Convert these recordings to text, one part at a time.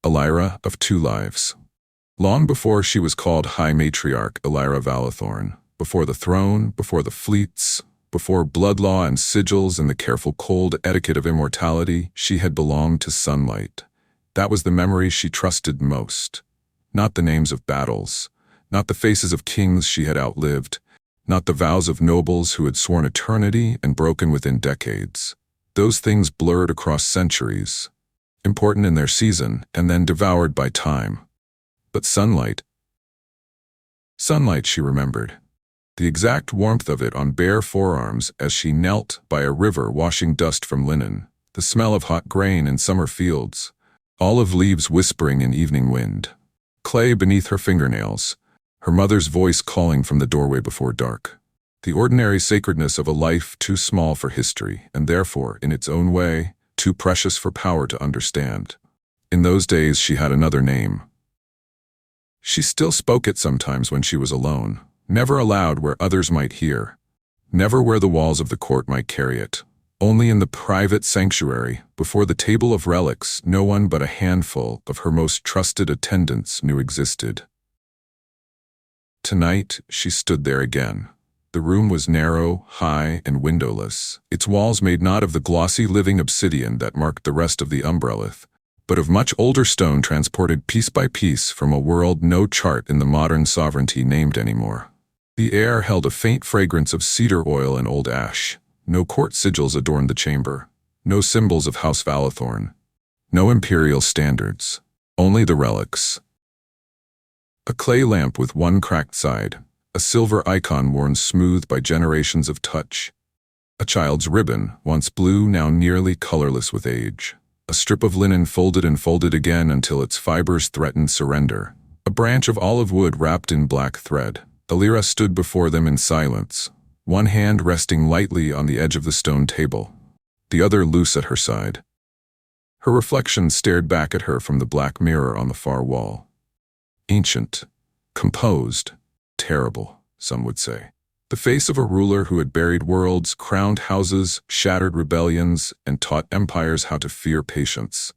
Elyra of 2 lives. Long before she was called High Matriarch Elyra Valethorne, before the throne, before the fleets, before blood law and sigils and the careful cold etiquette of immortality, she had belonged to sunlight. That was the memory she trusted most. Not the names of battles, not the faces of kings she had outlived, not the vows of nobles who had sworn eternity and broken within decades. Those things blurred across centuries, important in their season and then devoured by time. But sunlight, she remembered. The exact warmth of it on bare forearms as she knelt by a river washing dust from linen, the smell of hot grain in summer fields, olive leaves whispering in evening wind, clay beneath her fingernails, her mother's voice calling from the doorway before dark. The ordinary sacredness of a life too small for history and therefore, in its own way, too precious for power to understand. In those days she had another name. She still spoke it sometimes when she was alone, never aloud where others might hear, never where the walls of the court might carry it. Only in the private sanctuary, before the table of relics no one but a handful of her most trusted attendants knew existed. Tonight she stood there again. The room was narrow, high, and windowless, its walls made not of the glossy living obsidian that marked the rest of the umbrellith, but of much older stone transported piece by piece from a world no chart in the modern sovereignty named anymore. The air held a faint fragrance of cedar oil and old ash. No court sigils adorned the chamber, no symbols of House Valethorne, no imperial standards, only the relics. A clay lamp with one cracked side, a silver icon worn smooth by generations of touch. A child's ribbon, once blue, now nearly colorless with age. A strip of linen folded and folded again until its fibers threatened surrender. A branch of olive wood wrapped in black thread. Elyra stood before them in silence, one hand resting lightly on the edge of the stone table, the other loose at her side. Her reflection stared back at her from the black mirror on the far wall. Ancient, composed, terrible, some would say. The face of a ruler who had buried worlds, crowned houses, shattered rebellions, and taught empires how to fear patience.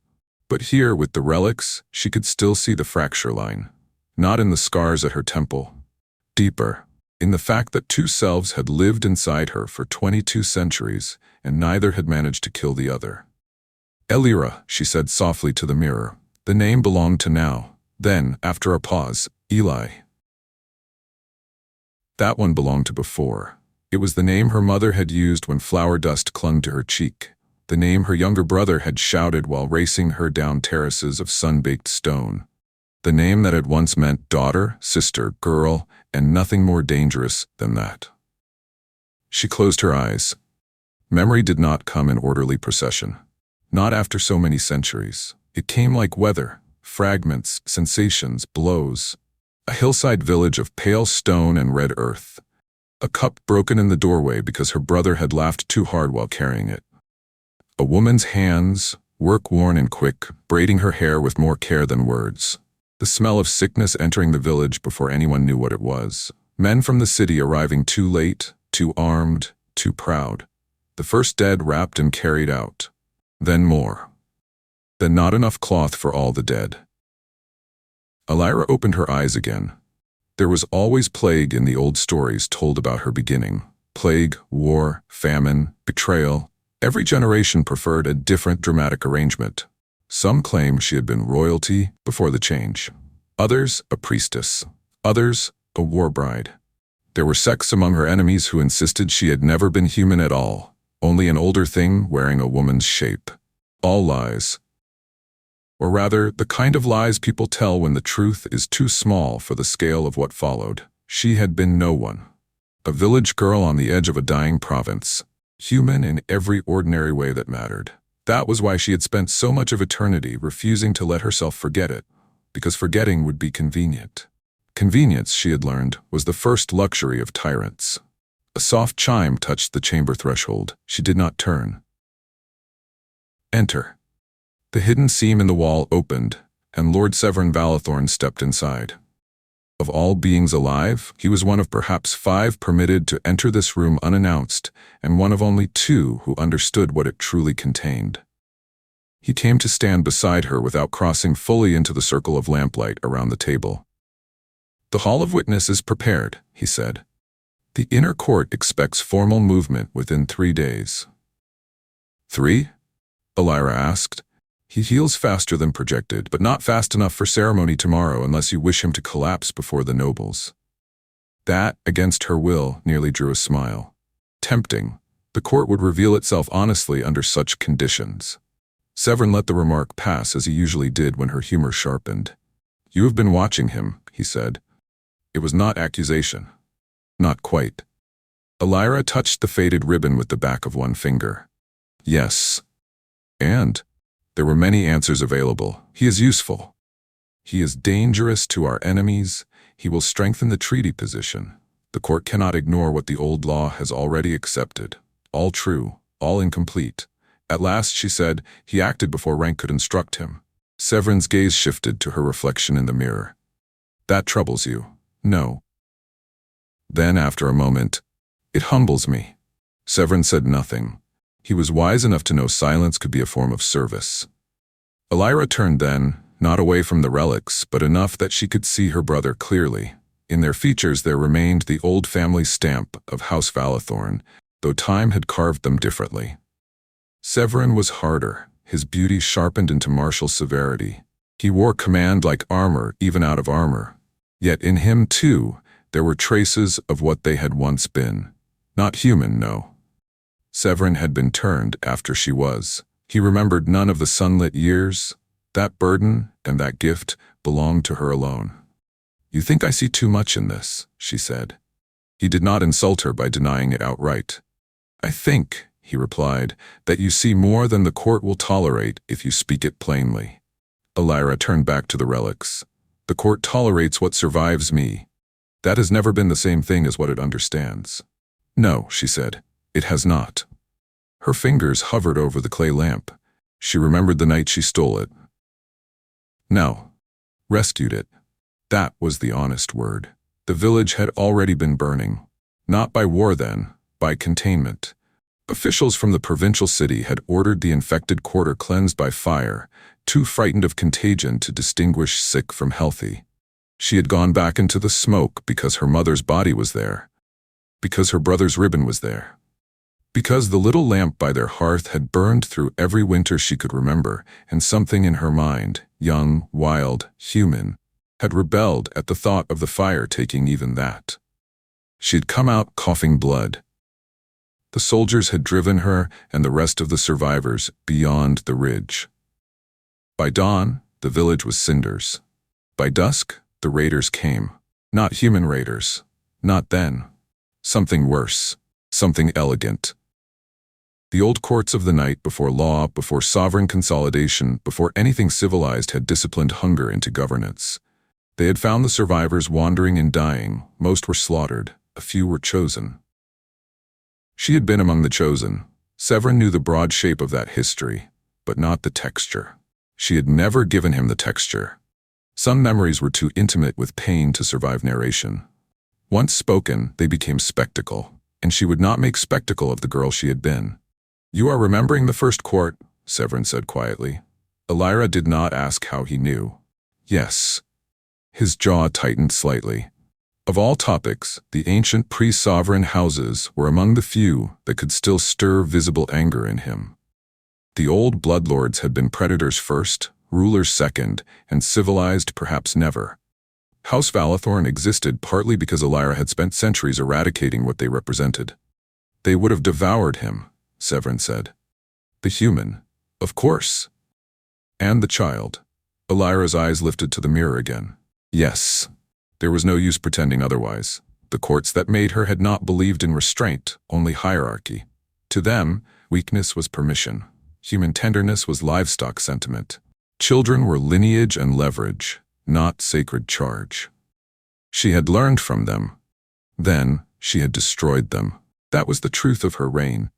But here, with the relics, she could still see the fracture line. Not in the scars at her temple. Deeper, in the fact that 2 selves had lived inside her for 22 centuries, and neither had managed to kill the other. Elyra, she said softly to the mirror. The name belonged to now. Then, after a pause, Eli. That one belonged to before. It was the name her mother had used when flower dust clung to her cheek, the name her younger brother had shouted while racing her down terraces of sun-baked stone, the name that had once meant daughter, sister, girl, and nothing more dangerous than that. She closed her eyes. Memory did not come in orderly procession. Not after so many centuries. It came like weather, fragments, sensations, blows. A hillside village of pale stone and red earth. A cup broken in the doorway because her brother had laughed too hard while carrying it. A woman's hands, work-worn and quick, braiding her hair with more care than words. The smell of sickness entering the village before anyone knew what it was. Men from the city arriving too late, too armed, too proud. The first dead wrapped and carried out. Then more. Then not enough cloth for all the dead. Elyra opened her eyes again. There was always plague in the old stories told about her beginning. Plague, war, famine, betrayal. Every generation preferred a different dramatic arrangement. Some claim she had been royalty before the change. Others, a priestess. Others, a war bride. There were sects among her enemies who insisted she had never been human at all, only an older thing wearing a woman's shape. All lies. Or rather, the kind of lies people tell when the truth is too small for the scale of what followed. She had been no one. A village girl on the edge of a dying province. Human in every ordinary way that mattered. That was why she had spent so much of eternity refusing to let herself forget it, because forgetting would be convenient. Convenience, she had learned, was the first luxury of tyrants. A soft chime touched the chamber threshold. She did not turn. Enter. The hidden seam in the wall opened, and Lord Severn Valethorne stepped inside. Of all beings alive, he was one of perhaps 5 permitted to enter this room unannounced, and one of only 2 who understood what it truly contained. He came to stand beside her without crossing fully into the circle of lamplight around the table. "The Hall of Witness is prepared," he said. "The inner court expects formal movement within 3 days." 3? Elyra asked. "He heals faster than projected, but not fast enough for ceremony tomorrow unless you wish him to collapse before the nobles." That, against her will, nearly drew a smile. Tempting. The court would reveal itself honestly under such conditions. Severin let the remark pass as he usually did when her humor sharpened. "You have been watching him," he said. It was not accusation. Not quite. Elyra touched the faded ribbon with the back of one finger. "Yes. And there were many answers available. He is useful. He is dangerous to our enemies. He will strengthen the treaty position. The court cannot ignore what the old law has already accepted. All true, all incomplete." At last, she said, "He acted before rank could instruct him." Severin's gaze shifted to her reflection in the mirror. "That troubles you?" "No." Then, after a moment, "It humbles me." Severin said nothing. He was wise enough to know silence could be a form of service. Elyra turned then, not away from the relics, but enough that she could see her brother clearly. In their features there remained the old family stamp of House Valethorne, though time had carved them differently. Severin was harder, his beauty sharpened into martial severity. He wore command like armor, even out of armor. Yet in him, too, there were traces of what they had once been. Not human, no. Severin had been turned after she was. He remembered none of the sunlit years. That burden and that gift belonged to her alone. "You think I see too much in this," she said. He did not insult her by denying it outright. "I think," he replied, "that you see more than the court will tolerate if you speak it plainly." Elyra turned back to the relics. "The court tolerates what survives me. That has never been the same thing as what it understands." "No," she said, "it has not." Her fingers hovered over the clay lamp. She remembered the night she stole it. No. Rescued it. That was the honest word. The village had already been burning. Not by war then, by containment. Officials from the provincial city had ordered the infected quarter cleansed by fire, too frightened of contagion to distinguish sick from healthy. She had gone back into the smoke because her mother's body was there, because her brother's ribbon was there, because the little lamp by their hearth had burned through every winter she could remember, and something in her mind, young, wild, human, had rebelled at the thought of the fire taking even that. She had come out coughing blood. The soldiers had driven her and the rest of the survivors beyond the ridge. By dawn, the village was cinders. By dusk, the raiders came. Not human raiders. Not then. Something worse. Something elegant. The old courts of the night, before law, before sovereign consolidation, before anything civilized, had disciplined hunger into governance. They had found the survivors wandering and dying. Most were slaughtered. A few were chosen. She had been among the chosen. Severin knew the broad shape of that history, but not the texture. She had never given him the texture. Some memories were too intimate with pain to survive narration. Once spoken, they became spectacle, and she would not make spectacle of the girl she had been. "You are remembering the first court," Severin said quietly. Elyra did not ask how he knew. Yes. His jaw tightened slightly. Of all topics, the ancient pre-sovereign houses were among the few that could still stir visible anger in him. The old bloodlords had been predators first, rulers second, and civilized perhaps never. House Valethorne existed partly because Elyra had spent centuries eradicating what they represented. "They would have devoured him," Severin said. "The human, of course. And the child." Elyra's eyes lifted to the mirror again. Yes. There was no use pretending otherwise. The courts that made her had not believed in restraint, only hierarchy. To them, weakness was permission. Human tenderness was livestock sentiment. Children were lineage and leverage, not sacred charge. She had learned from them. Then, she had destroyed them. That was the truth of her reign.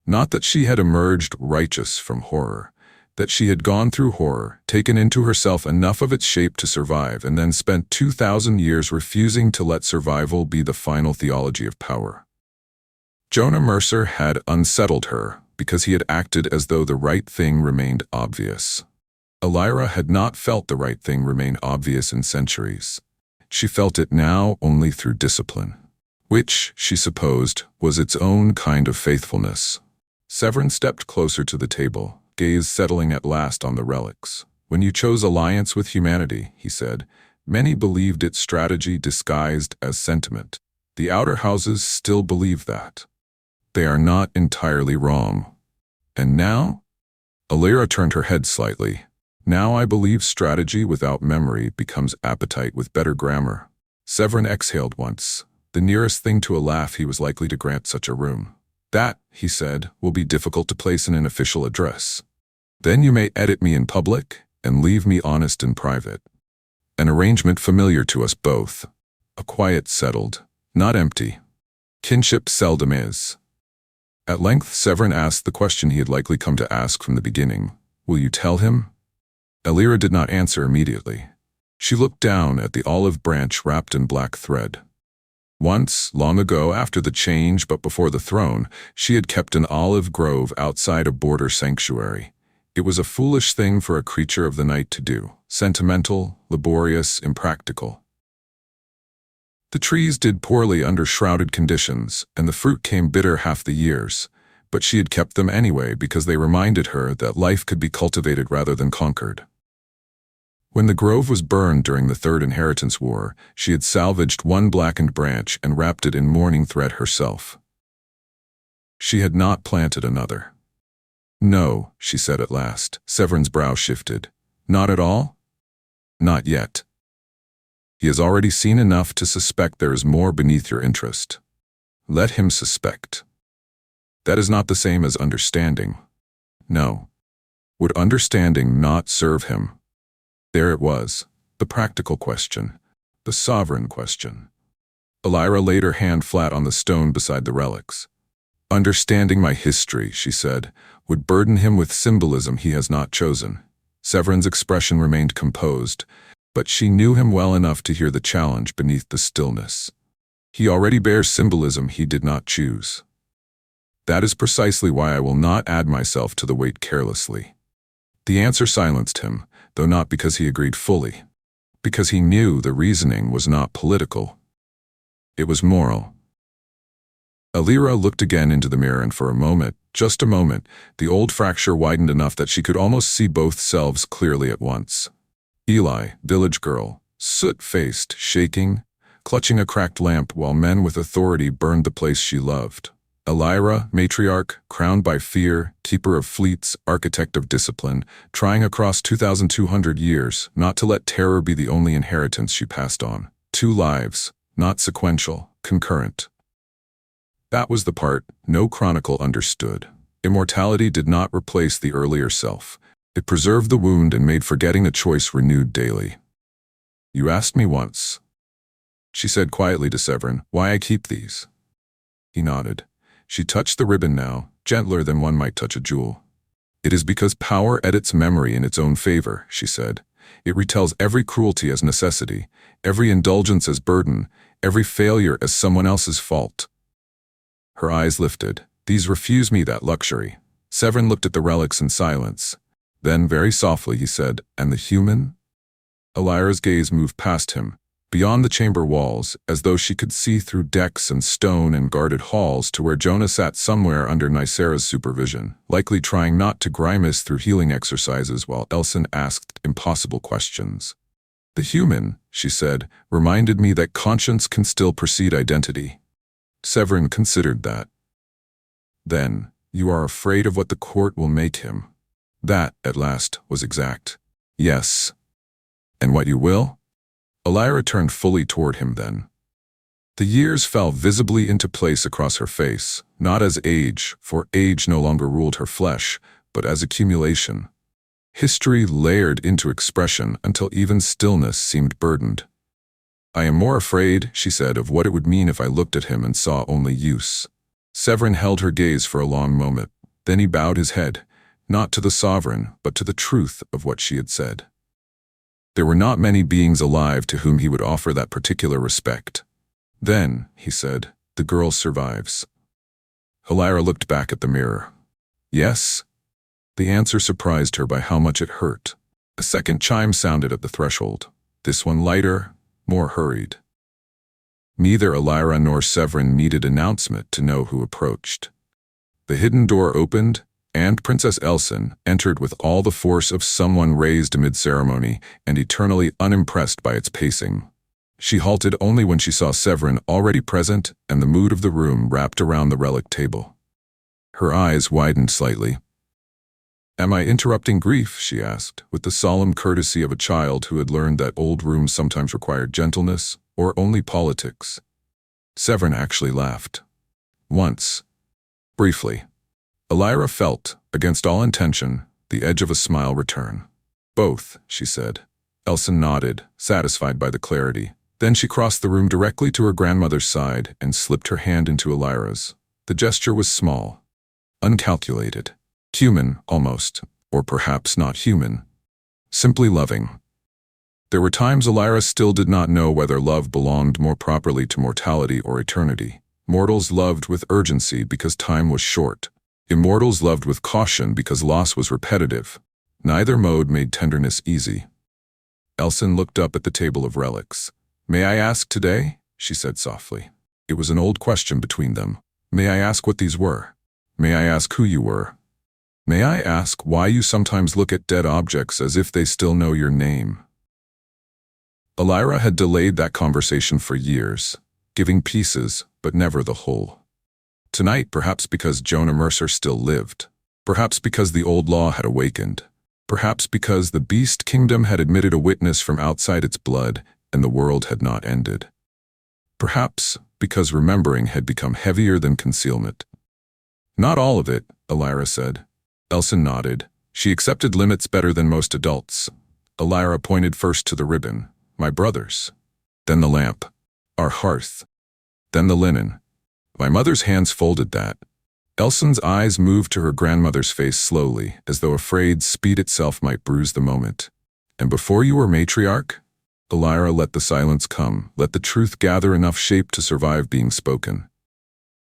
Not that she had emerged righteous from horror. That she had gone through horror, taken into herself enough of its shape to survive, and then spent 2,000 years refusing to let survival be the final theology of power. Jonah Mercer had unsettled her, because he had acted as though the right thing remained obvious. Elyra had not felt the right thing remain obvious in centuries. She felt it now only through discipline, which, she supposed, was its own kind of faithfulness. Severin stepped closer to the table, gaze settling at last on the relics. When you chose alliance with humanity, he said, many believed it strategy disguised as sentiment. The outer houses still believe that. They are not entirely wrong. And now? Elyra turned her head slightly. Now I believe strategy without memory becomes appetite with better grammar. Severin exhaled once, the nearest thing to a laugh he was likely to grant such a room. That, he said, will be difficult to place in an official address. Then you may edit me in public and leave me honest in private. An arrangement familiar to us both. A quiet settled, not empty. Kinship seldom is. At length Severin asked the question he had likely come to ask from the beginning. Will you tell him? Elyra did not answer immediately. She looked down at the olive branch wrapped in black thread. Once, long ago after the change but before the throne, she had kept an olive grove outside a border sanctuary. It was a foolish thing for a creature of the night to do, sentimental, laborious, impractical. The trees did poorly under shrouded conditions, and the fruit came bitter half the years, but she had kept them anyway because they reminded her that life could be cultivated rather than conquered. When the grove was burned during the Third Inheritance War, she had salvaged one blackened branch and wrapped it in mourning thread herself. She had not planted another. No, she said at last. Severin's brow shifted. Not at all? Not yet. He has already seen enough to suspect there is more beneath your interest. Let him suspect. That is not the same as understanding. No. Would understanding not serve him? There it was, the practical question, the sovereign question. Elyra laid her hand flat on the stone beside the relics. Understanding my history, she said, would burden him with symbolism he has not chosen. Severin's expression remained composed, but she knew him well enough to hear the challenge beneath the stillness. He already bears symbolism he did not choose. That is precisely why I will not add myself to the weight carelessly. The answer silenced him, though not because he agreed fully. Because he knew the reasoning was not political. It was moral. Elyra looked again into the mirror, and for a moment, just a moment, the old fracture widened enough that she could almost see both selves clearly at once. Eli, village girl, soot-faced, shaking, clutching a cracked lamp while men with authority burned the place she loved. Elyra, matriarch, crowned by fear, keeper of fleets, architect of discipline, trying across 2,200 years not to let terror be the only inheritance she passed on. 2 lives, not sequential, concurrent. That was the part no chronicle understood. Immortality did not replace the earlier self. It preserved the wound and made forgetting a choice renewed daily. You asked me once, she said quietly to Severin, why I keep these. He nodded. She touched the ribbon now, gentler than one might touch a jewel. It is because power edits memory in its own favor, she said. It retells every cruelty as necessity, every indulgence as burden, every failure as someone else's fault. Her eyes lifted. These refuse me that luxury. Severin looked at the relics in silence. Then, very softly, he said, and the human? Elyra's gaze moved past him, beyond the chamber walls, as though she could see through decks and stone and guarded halls to where Jonah sat somewhere under Nicera's supervision, likely trying not to grimace through healing exercises while Elson asked impossible questions. The human, she said, reminded me that conscience can still precede identity. Severin considered that. Then, you are afraid of what the court will make him. That, at last, was exact. Yes. And what you will? Elyra turned fully toward him then. The years fell visibly into place across her face, not as age, for age no longer ruled her flesh, but as accumulation. History layered into expression until even stillness seemed burdened. I am more afraid, she said, of what it would mean if I looked at him and saw only use. Severin held her gaze for a long moment. Then he bowed his head, not to the sovereign, but to the truth of what she had said. There were not many beings alive to whom he would offer that particular respect. Then, he said, the girl survives. Elyra looked back at the mirror. Yes? The answer surprised her by how much it hurt. A second chime sounded at the threshold, this one lighter, more hurried. Neither Elyra nor Severin needed announcement to know who approached. The hidden door opened, and Princess Elsan entered with all the force of someone raised amid ceremony and eternally unimpressed by its pacing. She halted only when she saw Severin already present and the mood of the room wrapped around the relic table. Her eyes widened slightly. "Am I interrupting grief?" she asked, with the solemn courtesy of a child who had learned that old rooms sometimes required gentleness, or only politics. Severin actually laughed. Once. Briefly. Elyra felt, against all intention, the edge of a smile return. "Both," she said. Elsan nodded, satisfied by the clarity. Then she crossed the room directly to her grandmother's side and slipped her hand into Elyra's. The gesture was small, uncalculated, human, almost, or perhaps not human. Simply loving. There were times Elyra still did not know whether love belonged more properly to mortality or eternity. Mortals loved with urgency because time was short. Immortals loved with caution because loss was repetitive. Neither mode made tenderness easy. Elsan looked up at the table of relics. "May I ask today?" she said softly. It was an old question between them. "May I ask what these were? May I ask who you were? May I ask why you sometimes look at dead objects as if they still know your name?" Elyra had delayed that conversation for years, giving pieces, but never the whole. Tonight, perhaps because Jonah Mercer still lived, perhaps because the old law had awakened, perhaps because the Beast Kingdom had admitted a witness from outside its blood and the world had not ended. Perhaps because remembering had become heavier than concealment. "Not all of it," Elyra said. Elsan nodded. She accepted limits better than most adults. Elyra pointed first to the ribbon. "My brother's. Then the lamp. Our hearth. Then the linen. My mother's hands folded that." Elsan's eyes moved to her grandmother's face slowly, as though afraid speed itself might bruise the moment. "And before you were matriarch?" Elyra let the silence come, let the truth gather enough shape to survive being spoken.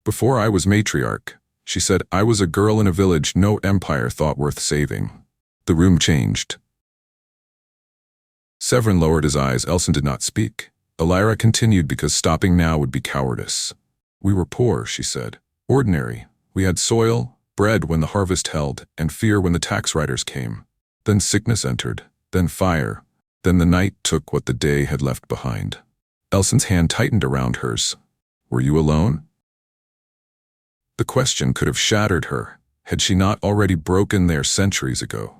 "Before I was matriarch," she said, "I was a girl in a village no empire thought worth saving." The room changed. Severin lowered his eyes. Elsan did not speak. Elyra continued because stopping now would be cowardice. "We were poor," she said. "Ordinary. We had soil, bread when the harvest held, and fear when the tax riders came. Then sickness entered, then fire, then the night took what the day had left behind." Elsan's hand tightened around hers. "Were you alone?" The question could have shattered her, had she not already broken there centuries ago.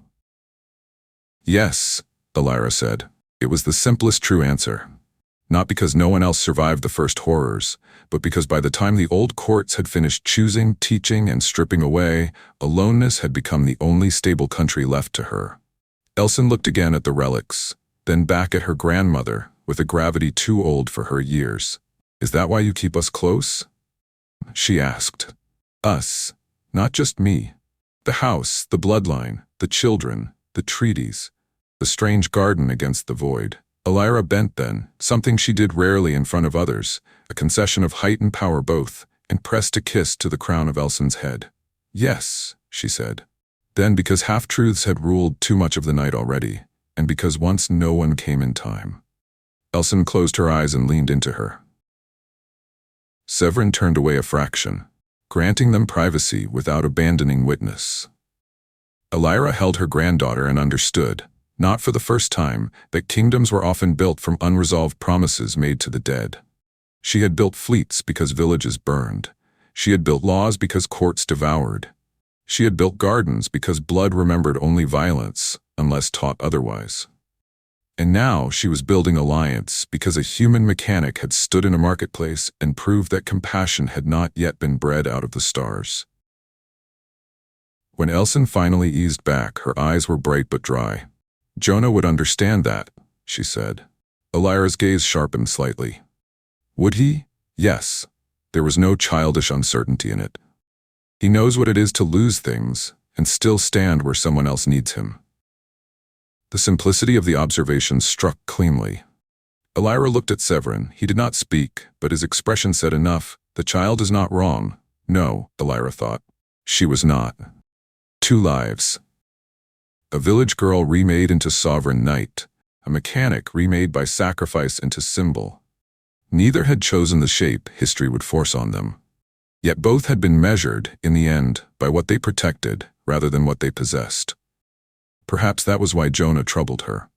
"Yes," Elyra said. It was the simplest true answer. Not because no one else survived the first horrors, but because by the time the old courts had finished choosing, teaching, and stripping away, aloneness had become the only stable country left to her. Elsan looked again at the relics, then back at her grandmother, with a gravity too old for her years. "Is that why you keep us close?" she asked. "Us. Not just me. The house, the bloodline, the children, the treaties, the strange garden against the void." Elyra bent then, something she did rarely in front of others, a concession of height and power both, and pressed a kiss to the crown of Elsan's head. "Yes," she said. Then because half-truths had ruled too much of the night already, and because once no one came in time. Elsan closed her eyes and leaned into her. Severin turned away a fraction, granting them privacy without abandoning witness. Elyra held her granddaughter and understood, not for the first time, that kingdoms were often built from unresolved promises made to the dead. She had built fleets because villages burned. She had built laws because courts devoured. She had built gardens because blood remembered only violence, unless taught otherwise. And now she was building alliance because a human mechanic had stood in a marketplace and proved that compassion had not yet been bred out of the stars. When Elsan finally eased back, her eyes were bright but dry. "Jonah would understand that," she said. Elyra's gaze sharpened slightly. "Would he?" "Yes." There was no childish uncertainty in it. "He knows what it is to lose things and still stand where someone else needs him." The simplicity of the observation struck cleanly. Elyra looked at Severin. He did not speak, but his expression said enough. The child is not wrong. No, Elyra thought. She was not. Two lives. A village girl remade into sovereign knight, a mechanic remade by sacrifice into symbol. Neither had chosen the shape history would force on them. Yet both had been measured, in the end, by what they protected rather than what they possessed. Perhaps that was why Jonah troubled her.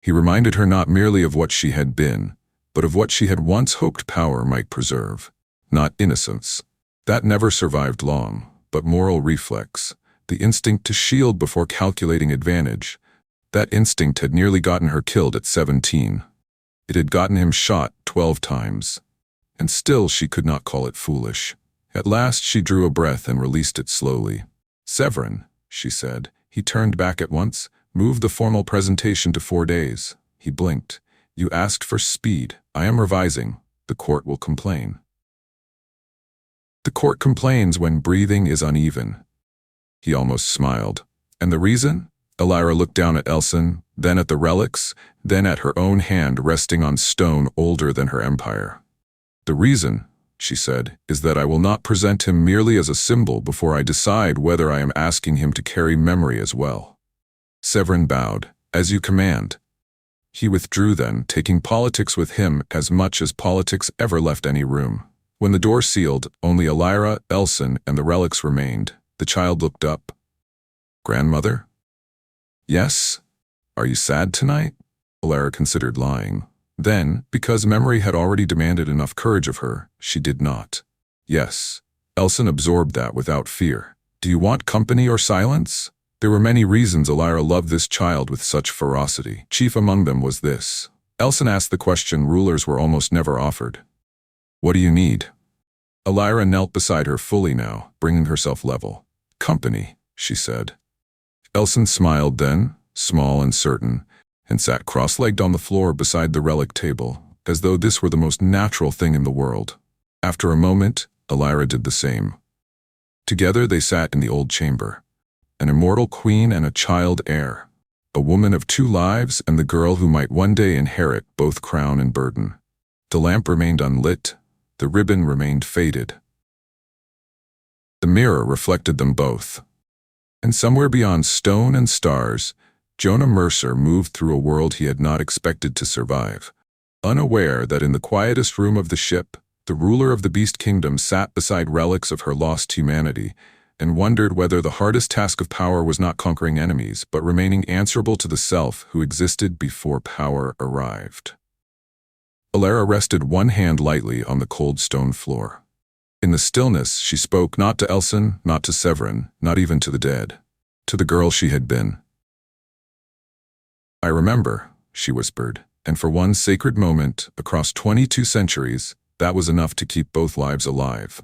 He reminded her not merely of what she had been, but of what she had once hoped power might preserve. Not innocence. That never survived long, but moral reflex, the instinct to shield before calculating advantage. That instinct had nearly gotten her killed at 17. It had gotten him shot 12 times. And still she could not call it foolish. At last she drew a breath and released it slowly. "Severin," she said. He turned back at once, moved the formal presentation to 4 days. He blinked. "You asked for speed. I am revising. The court will complain." The court complains when breathing is uneven. He almost smiled. And the reason? Elyra looked down at Elson, then at the relics, then at her own hand resting on stone older than her empire. "The reason," she said, "is that I will not present him merely as a symbol before I decide whether I am asking him to carry memory as well." Severin bowed. "As you command." He withdrew then, taking politics with him as much as politics ever left any room. When the door sealed, only Elyra, Elson, and the relics remained. The child looked up. "Grandmother?" "Yes? Are you sad tonight?" Elyra considered lying. Then, because memory had already demanded enough courage of her, she did not. "Yes." Elson absorbed that without fear. "Do you want company or silence?" There were many reasons Elyra loved this child with such ferocity. Chief among them was this. Elson asked the question rulers were almost never offered. "What do you need?" Elyra knelt beside her fully now, bringing herself level. "Company," she said. Elson smiled then, small and certain, and sat cross-legged on the floor beside the relic table, as though this were the most natural thing in the world. After a moment, Elyra did the same. Together they sat in the old chamber. An immortal queen and a child heir. A woman of 2 lives and the girl who might one day inherit both crown and burden. The lamp remained unlit, the ribbon remained faded. The mirror reflected them both. And somewhere beyond stone and stars, Jonah Mercer moved through a world he had not expected to survive, unaware that in the quietest room of the ship, the ruler of the Beast Kingdom sat beside relics of her lost humanity, and wondered whether the hardest task of power was not conquering enemies, but remaining answerable to the self who existed before power arrived. Elyra rested one hand lightly on the cold stone floor. In the stillness, she spoke not to Elson, not to Severin, not even to the dead. To the girl she had been. "I remember," she whispered, and for one sacred moment, across 22 centuries, that was enough to keep both lives alive.